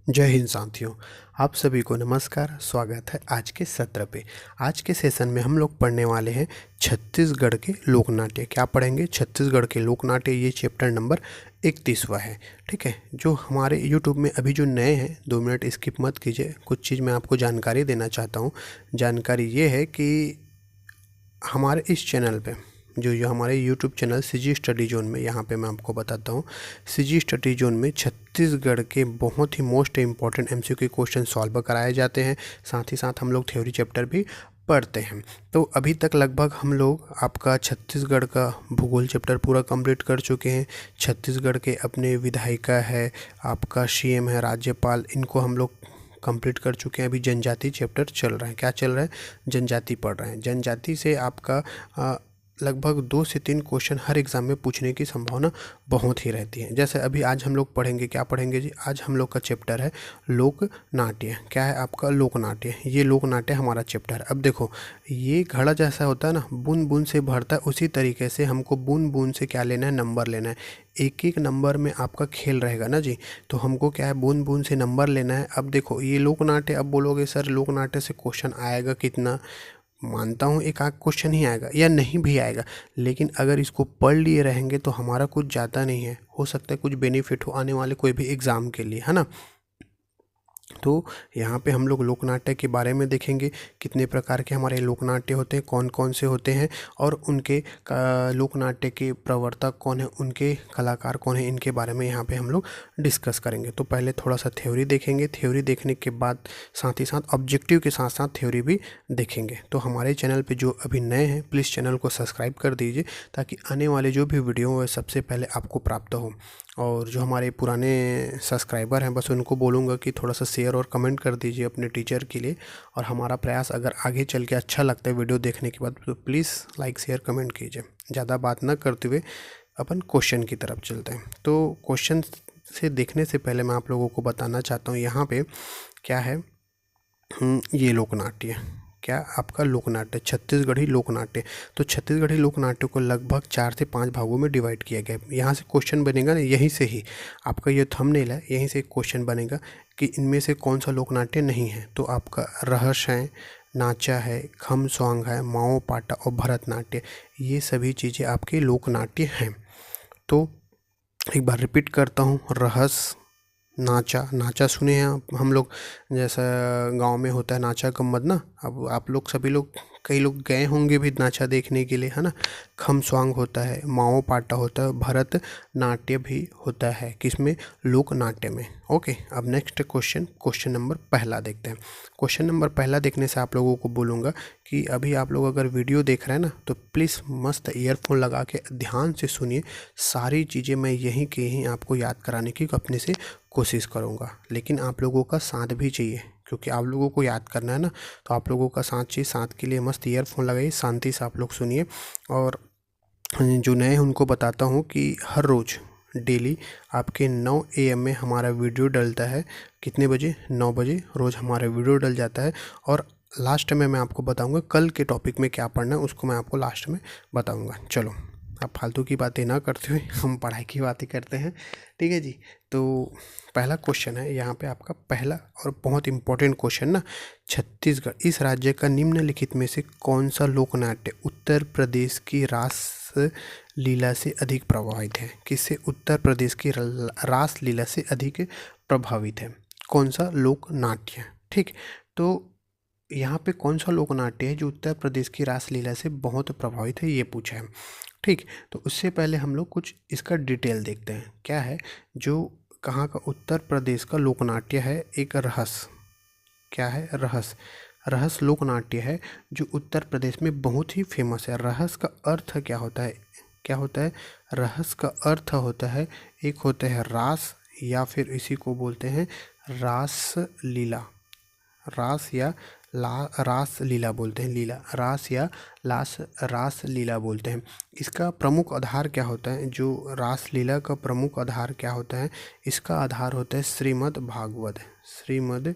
जय हिंद साथियों। आप सभी को नमस्कार। स्वागत है आज के सत्र पे। आज के सेशन में हम लोग पढ़ने वाले हैं छत्तीसगढ़ के लोक नाट्य। क्या पढ़ेंगे? छत्तीसगढ़ के लोक नाट्य। ये चैप्टर नंबर 31वां है। ठीक है। जो हमारे यूट्यूब में अभी जो नए हैं 2 मिनट स्किप मत कीजिए। कुछ चीज़ मैं आपको जानकारी देना चाहता हूँ। जानकारी ये है कि हमारे इस चैनल पे जो हमारे YouTube channel CG study zone में, यहाँ पे मैं आपको बताता हूँ, सीजी स्टडी जोन में छत्तीसगढ़ के बहुत ही मोस्ट इम्पॉर्टेंट एमसीक्यू के क्वेश्चन सॉल्व कराए जाते हैं। साथ ही साथ हम लोग थ्योरी चैप्टर भी पढ़ते हैं। तो अभी तक लगभग हम लोग आपका छत्तीसगढ़ का भूगोल चैप्टर पूरा कंप्लीट कर चुके हैं। छत्तीसगढ़ के अपने विधायिका है, आपका सीएम है, राज्यपाल, इनको हम लोग कंप्लीट कर चुके हैं। अभी जनजाति चैप्टर चल रहा है। क्या चल रहा है? जनजाति पढ़ रहे हैं। जनजाति से आपका लगभग 2 से 3 क्वेश्चन हर एग्ज़ाम में पूछने की संभावना बहुत ही रहती है। जैसे अभी आज हम लोग पढ़ेंगे, क्या पढ़ेंगे जी? आज हम लोग का चैप्टर है लोक नाट्य। क्या है आपका? लोक नाट्य। ये लोक नाट्य हमारा चैप्टर है। अब देखो, ये घड़ा जैसा होता है ना, बूंद बूंद से भरता है, उसी तरीके से हमको बूंद बूंद से क्या लेना है? नंबर लेना है। एक एक नंबर में आपका खेल रहेगा ना जी। तो हमको क्या है? बूंद बूंद से नंबर लेना है। अब देखो, ये लोक नाट्य। अब बोलोगे सर लोक नाट्य से क्वेश्चन आएगा कितना? मानता हूँ एक आध क्वेश्चन ही आएगा या नहीं भी आएगा, लेकिन अगर इसको पढ़ लिए रहेंगे तो हमारा कुछ ज़्यादा नहीं है। हो सकता है कुछ बेनिफिट हो आने वाले कोई भी एग्ज़ाम के लिए, है ना। तो यहाँ पे हम लोग लोक नाट्य के बारे में देखेंगे, कितने प्रकार के हमारे लोक नाट्य होते हैं, कौन कौन से होते हैं, और उनके लोक नाट्य के प्रवर्तक कौन है, उनके कलाकार कौन है, इनके बारे में यहाँ पे हम लोग डिस्कस करेंगे। तो पहले थोड़ा सा थ्योरी देखेंगे। थ्योरी देखने के बाद साथ ही साथ ऑब्जेक्टिव के साथ साथ थ्योरी भी देखेंगे। तो हमारे चैनल पर जो अभी नए हैं, प्लीज़ चैनल को सब्सक्राइब कर दीजिए, ताकि आने वाले जो भी वीडियो है सबसे पहले आपको प्राप्त हो। और जो हमारे पुराने सब्सक्राइबर हैं, बस उनको बोलूँगा कि थोड़ा सा शेयर और कमेंट कर दीजिए अपने टीचर के लिए। और हमारा प्रयास अगर आगे चल के अच्छा लगता है वीडियो देखने के बाद, तो प्लीज़ लाइक शेयर कमेंट कीजिए। ज़्यादा बात ना करते हुए अपन क्वेश्चन की तरफ चलते हैं। तो क्वेश्चन से देखने से पहले मैं आप लोगों को बताना चाहता हूँ यहाँ पे क्या है। ये लोकनाट्य। क्या आपका लोकनाट्य, छत्तीसगढ़ी लोकनाट्य। तो छत्तीसगढ़ी लोकनाट्य को लगभग 4 से 5 भागों में डिवाइड किया गया है। यहाँ से क्वेश्चन बनेगा ना, यहीं से ही आपका ये थंबनेल है, यहीं से क्वेश्चन बनेगा कि इनमें से कौन सा लोकनाट्य नहीं है। तो आपका रहस है, नाचा है, खम स्वांग है, माओ पाटा और भरतनाट्य, ये सभी चीज़ें आपके लोकनाट्य हैं। तो एक बार रिपीट करता हूँ। रहस, नाचा। नाचा सुने हैं आप? हम लोग जैसा गांव में होता है नाचा गम्मत ना, अब आप लोग सभी लोग, कई लोग गए होंगे भी नाचा देखने के लिए, है ना। खम स्वांग होता है, माओ पाटा होता है, भरत नाट्य भी होता है। किसमें? लोक नाट्य में। ओके। अब नेक्स्ट क्वेश्चन नंबर पहला देखते हैं। क्वेश्चन नंबर पहला देखने से आप लोगों को बोलूँगा कि अभी आप लोग अगर वीडियो देख रहे हैं ना, तो प्लीज़ मस्त ईयरफोन लगा के ध्यान से सुनिए। सारी चीज़ें मैं यहीं के यहीं आपको याद कराने की अपने से कोशिश करूँगा, लेकिन आप लोगों का साथ भी चाहिए, क्योंकि आप लोगों को याद करना है ना। तो आप लोगों का साथ चाहिए। साथ के लिए मस्त ईयरफोन लगाइए, शांति से आप लोग सुनिए। और जो नए हैं उनको बताता हूँ कि हर रोज़ डेली आपके 9 AM में हमारा वीडियो डलता है। कितने बजे? 9 बजे रोज़ हमारा वीडियो डल जाता है। और लास्ट में मैं आपको बताऊँगा कल के टॉपिक में क्या पढ़ना है, उसको मैं आपको लास्ट में बताऊँगा। चलो, अब फालतू की बातें ना करते हुए हम पढ़ाई की बातें करते हैं। ठीक है जी। तो पहला क्वेश्चन है यहाँ पे आपका, पहला और बहुत इम्पोर्टेंट क्वेश्चन ना। छत्तीसगढ़ इस राज्य का निम्नलिखित में से कौन सा लोकनाट्य उत्तर प्रदेश की रास लीला से अधिक प्रभावित है? किससे? उत्तर प्रदेश की रास लीला से अधिक प्रभावित है। कौन सा लोक नाट्य? ठीक। तो यहाँ पे कौन सा लोक नाट्य है जो उत्तर प्रदेश की रासलीला से बहुत प्रभावित है, ये पूछा है। ठीक। तो उससे पहले हम लोग कुछ इसका डिटेल देखते हैं। क्या है जो कहाँ का? उत्तर प्रदेश का लोकनाट्य है एक रहस। क्या है? रहस। रहस लोकनाट्य है जो उत्तर प्रदेश में बहुत ही फेमस है। रहस का अर्थ क्या होता है? क्या होता है? रहस का अर्थ होता है, एक होता है रास, या फिर इसी को बोलते हैं रास लीला। रास या रास लीला बोलते हैं। लीला, रास या रास लीला बोलते हैं। इसका प्रमुख आधार क्या होता है? जो रास लीला का प्रमुख आधार क्या होता है? इसका आधार होता है श्रीमद् भागवत। श्रीमद्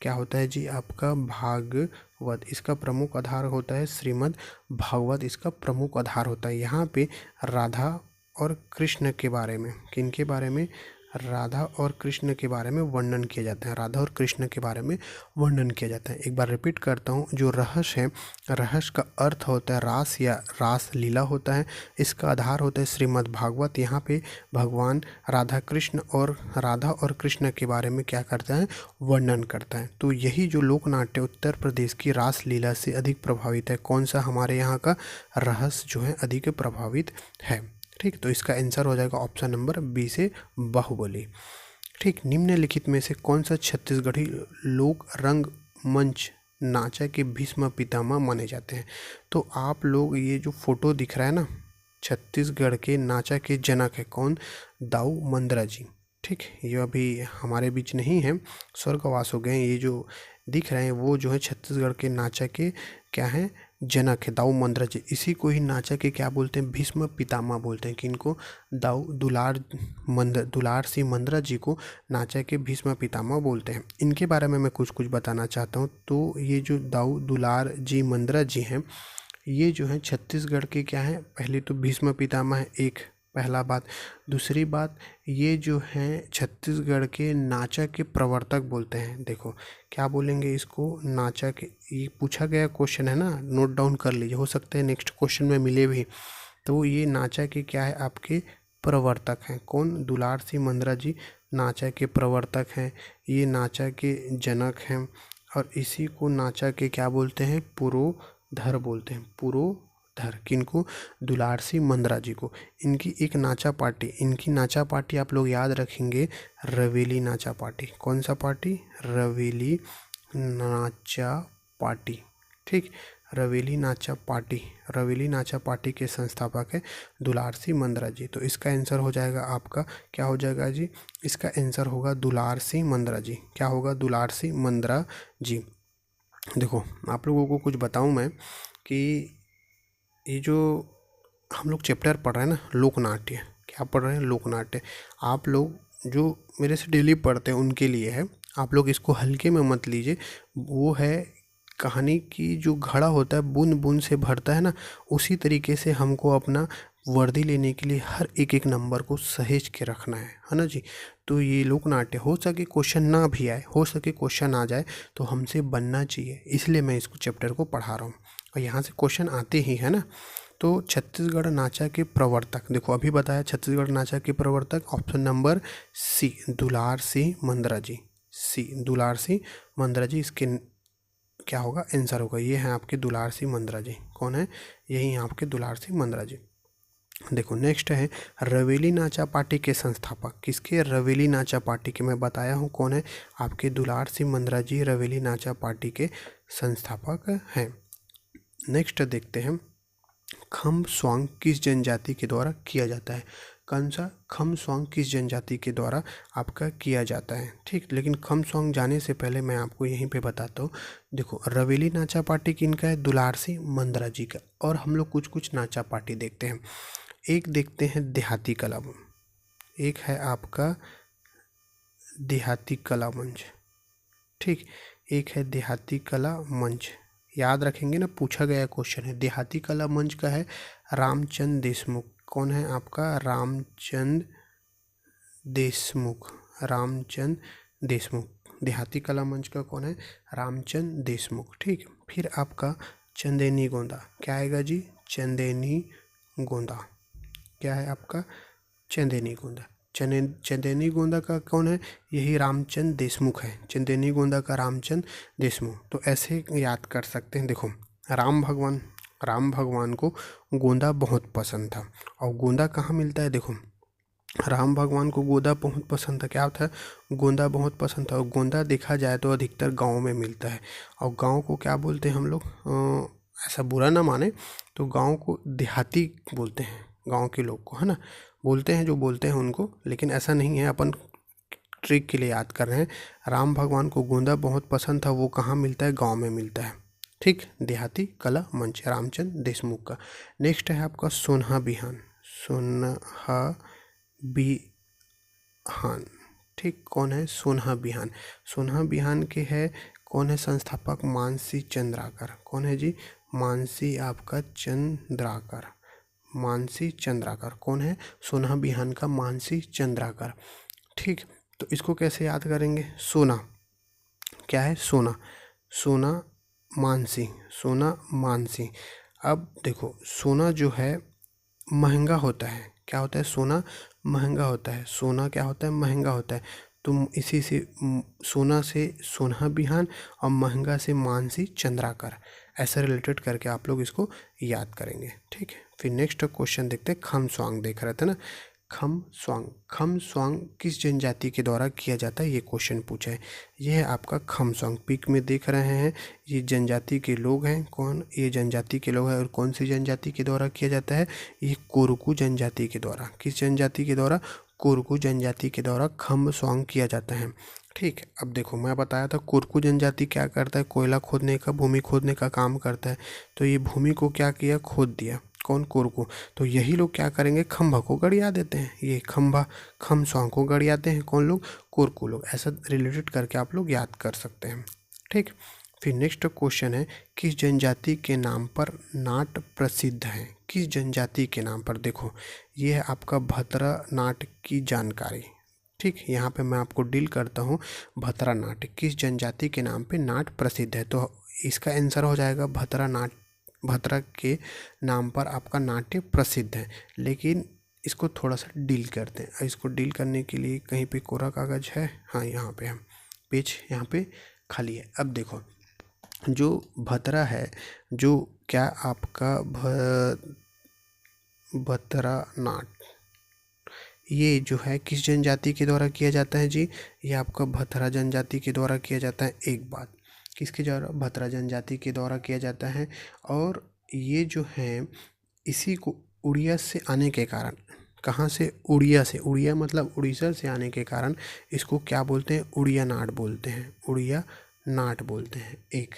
क्या होता है जी? आपका भागवत। इसका प्रमुख आधार होता है श्रीमद् भागवत। इसका प्रमुख आधार होता है। यहाँ पे राधा और कृष्ण के बारे में, किन के बारे में? राधा और कृष्ण के बारे में वर्णन किया जाता है। राधा और कृष्ण के बारे में वर्णन किया जाता है। एक बार रिपीट करता हूँ, जो रहस्य है, रहस्य का अर्थ होता है रास या रास लीला होता है। इसका आधार होता है श्रीमद् भागवत। यहाँ पे भगवान राधा और कृष्ण के बारे में क्या करता है, वर्णन करता है। तो यही जो लोक नाट्य उत्तर प्रदेश की रास लीला से अधिक प्रभावित है। कौन सा हमारे यहाँ का रहस्य जो है अधिक प्रभावित है। ठीक, तो इसका आंसर हो जाएगा ऑप्शन नंबर बी से बाहुबली। ठीक, निम्नलिखित में से कौन सा छत्तीसगढ़ी लोक रंग मंच नाचा के भीष्म पितामह माने जाते हैं। तो आप लोग ये जो फोटो दिख रहा है ना, छत्तीसगढ़ के नाचा के जनक है कौन, दाऊ मंदरा जी। ठीक, ये अभी हमारे बीच नहीं है, स्वर्गवास हो गए। ये जो दिख रहे हैं वो जो है छत्तीसगढ़ के नाचा के क्या हैं, जनक है, दाऊ मंदरा जी। इसी को ही नाचा के क्या बोलते हैं, भीष्म पितामह बोलते हैं। किनको, दुलार सिंह मंदरा जी को नाचा के भीष्म पितामह बोलते हैं। इनके बारे में मैं कुछ बताना चाहता हूँ। तो ये जो दाऊ दुलार जी मंदरा जी हैं, ये जो है छत्तीसगढ़ के क्या हैं, पहले तो भीष्म पितामह है, एक पहला बात। दूसरी बात, ये जो हैं छत्तीसगढ़ के नाचा के प्रवर्तक बोलते हैं। देखो क्या बोलेंगे इसको, नाचा के, ये पूछा गया क्वेश्चन है ना, नोट डाउन कर लीजिए, हो सकता है नेक्स्ट क्वेश्चन में मिले भी। तो ये नाचा के क्या है, आपके प्रवर्तक हैं। कौन, दुलार सिंह मंदरा जी नाचा के प्रवर्तक हैं, ये नाचा के जनक हैं। और इसी को नाचा के क्या बोलते हैं, पुरोधर बोलते हैं। पुरोधर किनको, दुलार सिंह मंदरा जी को। इनकी एक नाचा पार्टी आप लोग याद रखेंगे, रवेली नाचा पार्टी। कौन सा पार्टी, रवेली नाचा पार्टी। ठीक, रवेली नाचा पार्टी के संस्थापक है दुलार सिंह मंदरा जी। तो इसका आंसर हो जाएगा आपका, क्या हो जाएगा जी, इसका आंसर होगा दुलार सिंह मंदरा जी। क्या होगा, दुलार सिंह मंदरा जी। देखो आप लोगों को कुछ बताऊं मैं कि ये जो हम लोग चैप्टर पढ़ रहे हैं ना, लोकनाट्य, क्या पढ़ रहे हैं, लोकनाट्य। आप लोग जो मेरे से डेली पढ़ते हैं उनके लिए है, आप लोग इसको हल्के में मत लीजिए। वो है कहानी की जो घड़ा होता है, बूंद बूंद से भरता है ना, उसी तरीके से हमको अपना वर्दी लेने के लिए हर एक नंबर को सहेज के रखना है ना जी। तो ये लोकनाट्य, हो सके क्वेश्चन ना भी आए, हो सके क्वेश्चन आ जाए, तो हमसे बनना चाहिए, इसलिए मैं इसको चैप्टर को पढ़ा रहा हूँ और यहाँ से क्वेश्चन आते ही है ना। तो छत्तीसगढ़ नाचा के प्रवर्तक, देखो अभी बताया छत्तीसगढ़ नाचा के प्रवर्तक, ऑप्शन नंबर सी, दुलार सिंह मंदरा जी। सी, दुलार सिंह मंदरा जी, इसके क्या होगा, आंसर होगा। ये हैं आपके दुलार सिंह मंदरा जी। कौन है, यही हैं आपके दुलार सिंह मंदरा जी। देखो नेक्स्ट है रवेली नाचा पार्टी के संस्थापक, किसके, रवेली नाचा पार्टी के। मैं बताया हूँ कौन है, आपके दुलार सिंह मंदरा जी रवेली नाचा पार्टी के संस्थापक हैं। नेक्स्ट देखते हैं, खम स्वांग किस जनजाति के द्वारा किया जाता है। कौन सा, खम स्वांग किस जनजाति के द्वारा आपका किया जाता है। ठीक, लेकिन खम स्वांग जाने से पहले मैं आपको यहीं पे बताता हूँ। देखो रवेली नाचा पार्टी किनका है, दुलार सिंह मंदरा जी का। और हम लोग कुछ नाचा पार्टी देखते हैं। एक देखते हैं देहाती कला, एक है आपका देहाती कला मंच। ठीक, एक है देहाती कला मंच, याद रखेंगे ना, पूछा गया क्वेश्चन है। देहाती कला मंच का है रामचंद देशमुख। कौन है आपका, रामचंद देशमुख, रामचंद देशमुख। देहाती कला मंच का कौन है, रामचंद देशमुख। ठीक, फिर आपका चंदेनी गोंदा, क्या आएगा जी, चंदेनी गोंदा। क्या है आपका, चंदेनी गोंदा। चंदेनी गोंदा का कौन है, यही रामचंद देशमुख है। चंदेनी गोंदा का रामचंद देशमुख। तो ऐसे याद कर सकते हैं। देखो राम भगवान को गोंदा बहुत पसंद था। और गोंदा कहाँ मिलता है, देखो राम भगवान को गोंदा बहुत पसंद था। क्या था, गोंदा बहुत पसंद था। और गोंदा देखा जाए तो अधिकतर गाँव में मिलता है। और गाँव को क्या बोलते हैं हम लोग, ऐसा बुरा ना माने तो गाँव को देहाती बोलते हैं, गाँव के लोग को, है ना, बोलते हैं जो बोलते हैं उनको, लेकिन ऐसा नहीं है, अपन ट्रिक के लिए याद कर रहे हैं। राम भगवान को गोंदा बहुत पसंद था, वो कहाँ मिलता है, गांव में मिलता है। ठीक, देहाती कला मंच रामचंद देशमुख का। नेक्स्ट है आपका सोनहा बिहान, सोनहा बिहान। ठीक, कौन है, सोनहा बिहान। सोनहा बिहान के है कौन है संस्थापक, मानसी चंद्राकर। कौन है जी, मानसी आपका चंद्राकर, मानसी चंद्राकर। कौन है, सोनहा बिहान का मानसी चंद्राकर। ठीक, तो इसको कैसे याद करेंगे? सोना, क्या है? सोना, सोना मानसी, सोना मानसी। अब देखो सोना जो है महंगा होता है, क्या होता है? सोना महंगा होता है, सोना क्या होता है? महंगा होता है। तो इसी से सोना से सोना बिहान और महंगा से मानसी चंद्राकर, ऐसा रिलेटेड करके आप लोग इसको याद करेंगे। ठीक है, फिर नेक्स्ट क्वेश्चन देखते हैं। खम स्वांग देख रहे थे ना, खम स्वांग, खम स्वांग किस जनजाति के द्वारा किया जाता है, ये क्वेश्चन पूछा है। ये है आपका खम स्वांग, पिक में देख रहे हैं, ये जनजाति के लोग हैं। कौन? ये जनजाति के लोग हैं। और कौन सी जनजाति के द्वारा किया जाता है? ये कोरकू जनजाति के द्वारा। किस जनजाति के द्वारा? कोरकू जनजाति के द्वारा खम स्वांग किया जाता है। ठीक, अब देखो मैं बताया था कोरकू जनजाति क्या करता है? कोयला खोदने का, भूमि खोदने का काम करता है। तो ये भूमि को क्या किया? खोद दिया। कौन? कोरकू। तो यही लोग क्या करेंगे? खंभा को गड़िया देते हैं। ये खंभा, खम स्वांग को गड़ियाते हैं। कौन लोग? कोरकू लोग। ऐसा रिलेटेड करके आप लोग याद कर सकते हैं। ठीक, फिर नेक्स्ट क्वेश्चन है, किस जनजाति के नाम पर नाट प्रसिद्ध है? किस जनजाति के नाम पर? देखो ये है आपका भतरा नाट की जानकारी। ठीक, यहाँ पे मैं आपको डील करता हूँ। भतरा नाट्य किस जनजाति के नाम पे नाट प्रसिद्ध है? तो इसका आंसर हो जाएगा भतरा नाट, भतरा के नाम पर आपका नाट्य प्रसिद्ध है। लेकिन इसको थोड़ा सा डील करते हैं। इसको डील करने के लिए कहीं पे कोरा कागज है? हाँ, यहाँ पे हम पेज यहाँ पे खाली है। अब देखो जो भतरा है, जो क्या आपका भतरा नाट, ये जो है किस जनजाति के द्वारा किया जाता है जी? ये आपका भतरा जनजाति के द्वारा किया जाता है। एक बात, किसके द्वारा? भतरा जनजाति के द्वारा किया जाता है। और ये जो है इसी को उड़िया से आने के कारण, कहाँ से? उड़िया से, उड़िया मतलब उड़ीसा से आने के कारण इसको क्या बोलते हैं? उड़िया नाट बोलते हैं, उड़िया नाट बोलते हैं। एक,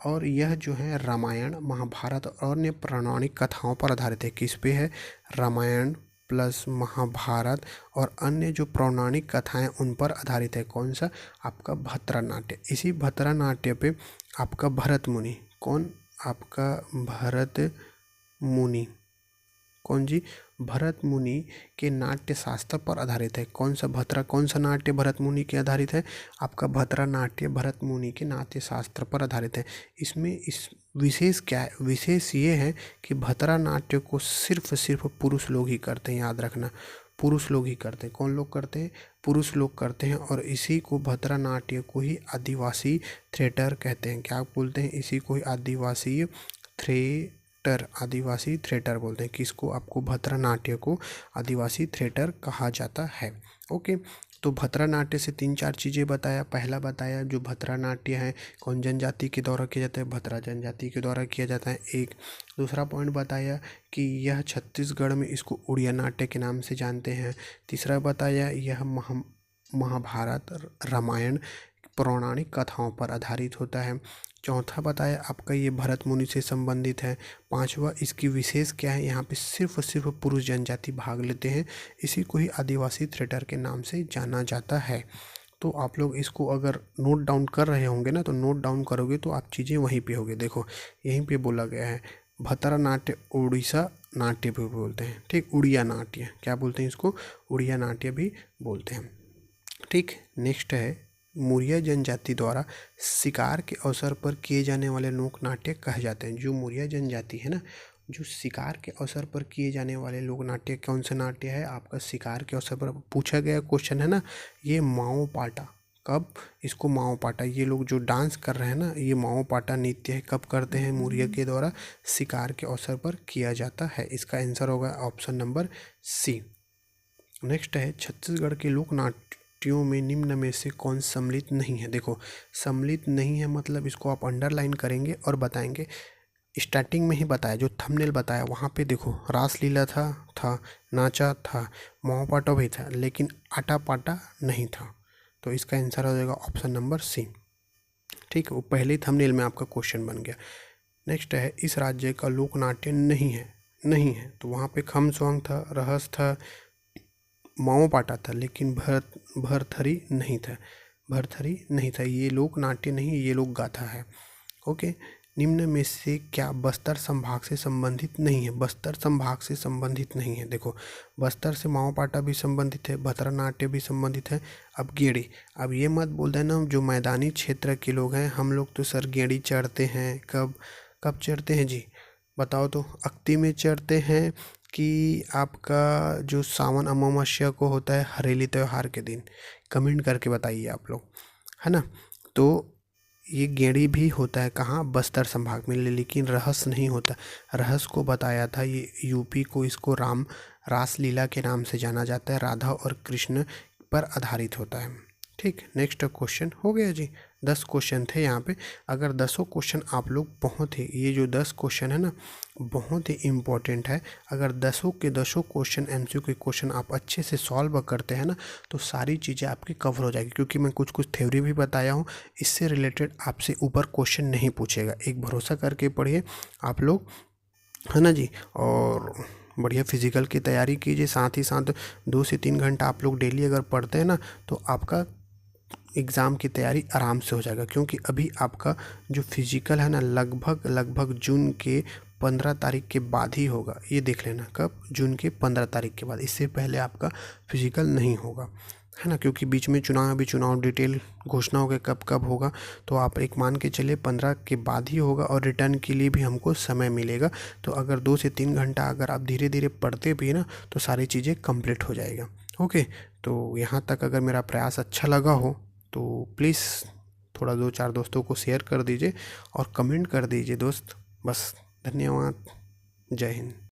और यह जो है रामायण, महाभारत और अन्य पौराणिक कथाओं पर आधारित है। किस पे है? रामायण प्लस महाभारत और अन्य जो पौराणिक कथाएं उन पर आधारित है। कौन सा? आपका भतरा नाट्य। इसी भतरा नाट्य पे आपका भरत मुनि, कौन? आपका भरत मुनि, कौन जी? भरत मुनि के नाट्य शास्त्र पर आधारित है। कौन सा भतरा, कौन सा नाट्य भरत मुनि के आधारित है? आपका भतरा नाट्य भरत मुनि के नाट्य शास्त्र पर आधारित है। इसमें इस विशेष क्या है? विशेष ये है कि भतरा नाट्य को सिर्फ पुरुष लोग ही करते हैं, याद रखना, पुरुष लोग ही करते हैं। कौन लोग करते हैं? पुरुष लोग करते हैं। और इसी को भतरा नाट्य को ही आदिवासी थिएटर कहते हैं। क्या बोलते हैं? इसी को ही आदिवासी थिएटर, आदिवासी थिएटर बोलते हैं। किसको? आपको भतरा नाट्य को आदिवासी थिएटर कहा जाता है। ओके, तो भतरा नाट्य से 3-4 चीज़ें बताया। पहला बताया जो भतरा नाट्य है कौन जनजाति के द्वारा किया जाता है? भतरा जनजाति के द्वारा किया जाता है। एक, दूसरा पॉइंट बताया कि यह छत्तीसगढ़ में इसको उड़िया नाट्य के नाम से जानते हैं। तीसरा बताया यह महाभारत, रामायण, पौराणिक कथाओं पर आधारित होता है। चौथा बताया आपका ये भरत मुनि से संबंधित है। पांचवा इसकी विशेष क्या है? यहाँ पे सिर्फ पुरुष जनजाति भाग लेते हैं। इसी को ही आदिवासी थिएटर के नाम से जाना जाता है। तो आप लोग इसको अगर नोट डाउन कर रहे होंगे ना, तो नोट डाउन करोगे तो आप चीज़ें वहीं पे होगी। देखो यहीं पे बोला गया है भतरा नाट्य उड़ीसा नाट्य भी बोलते हैं। ठीक, उड़िया नाट्य, क्या बोलते हैं इसको? उड़िया नाट्य भी बोलते हैं। ठीक, नेक्स्ट है मुरिया जनजाति द्वारा शिकार के अवसर पर किए जाने वाले लोक नाट्य कहे जाते हैं। जो मुरिया जनजाति है ना, जो शिकार के अवसर पर किए जाने वाले लोक नाट्य, कौन सा नाट्य है? आपका शिकार के अवसर पर पूछा गया क्वेश्चन है ना, ये माओ पाटा। कब? इसको माओ पाटा, ये लोग जो डांस कर रहे हैं ना, ये माओ पाटा नृत्य है। कब करते हैं? मुरिया के द्वारा शिकार के अवसर पर किया जाता है। इसका आंसर होगा ऑप्शन नंबर सी। नेक्स्ट है छत्तीसगढ़ के लोक नाट्यों में निम्न में से कौन सम्मिलित नहीं है? देखो सम्मिलित नहीं है मतलब इसको आप अंडरलाइन करेंगे और बताएंगे। स्टार्टिंग में ही बताया, जो थंबनेल बताया वहाँ पे देखो रासलीला था, नाचा था, माओ पाटा भी था, लेकिन आटा पाटा नहीं था। तो इसका आंसर हो जाएगा ऑप्शन नंबर सी। ठीक है, वो पहले ही थंबनेल में आपका क्वेश्चन बन गया। नेक्स्ट है इस राज्य का लोक नाट्य नहीं है, तो वहाँ पे खम स्वांग था, रहस था, माओ पाटा था, लेकिन भरथरी नहीं था। भरथरी नहीं था, ये लोक नाट्य नहीं, ये लोक गाथा है। ओके, निम्न में से क्या बस्तर संभाग से संबंधित नहीं है? बस्तर संभाग से संबंधित नहीं है। देखो, बस्तर से माओपाटा भी संबंधित है, भद्रनाट्य भी संबंधित है। अब गेड़ी, अब ये मत बोल देना जो मैदानी क्षेत्र के लोग हैं, हम लोग तो सर गेड़ी चढ़ते हैं। कब कब चढ़ते हैं जी, बताओ तो? अक्ति में चढ़ते हैं कि आपका जो सावन अमावस्या को होता है हरेली त्योहार के दिन? कमेंट करके बताइए आप लोग, है ना। तो ये गेड़ी भी होता है कहाँ? बस्तर संभाग में, लेकिन रहस्य नहीं होता। रहस्य को बताया था, ये यूपी को इसको रास लीला के नाम से जाना जाता है, राधा और कृष्ण पर आधारित होता है। ठीक, नेक्स्ट क्वेश्चन हो गया जी। 10 क्वेश्चन थे यहाँ पे। अगर 10 क्वेश्चन आप लोग बहुत ही, ये जो 10 क्वेश्चन है ना बहुत ही इम्पोर्टेंट है। अगर 10 के 10 क्वेश्चन एमसीक्यू के क्वेश्चन आप अच्छे से सॉल्व करते हैं ना तो सारी चीज़ें आपकी कवर हो जाएगी, क्योंकि मैं कुछ कुछ थ्योरी भी बताया हूँ, इससे रिलेटेड आपसे ऊपर क्वेश्चन नहीं पूछेगा। एक भरोसा करके पढ़िए आप लोग, है ना जी। और बढ़िया फिजिकल की तैयारी कीजिए, साथ ही साथ 2 से 3 घंटा आप लोग डेली अगर पढ़ते हैं ना तो आपका एग्ज़ाम की तैयारी आराम से हो जाएगा। क्योंकि अभी आपका जो फिजिकल है ना लगभग जून के 15 तारीख के बाद ही होगा। ये देख लेना, कब? जून के 15 तारीख के बाद, इससे पहले आपका फिजिकल नहीं होगा, है ना। क्योंकि बीच में चुनाव, अभी चुनाव डिटेल घोषणा हो गया कब कब होगा, तो आप एक मान के चलिए 15 के बाद ही होगा। और रिटर्न के लिए भी हमको समय मिलेगा। तो अगर 2 से 3 घंटा अगर आप धीरे धीरे पढ़ते भी ना तो सारी चीज़ें कंप्लीट हो जाएगा। ओके, तो यहाँ तक अगर मेरा प्रयास अच्छा लगा हो तो प्लीज़ थोड़ा 2-4 दोस्तों को शेयर कर दीजिए और कमेंट कर दीजिए दोस्त। बस, धन्यवाद, जय हिंद।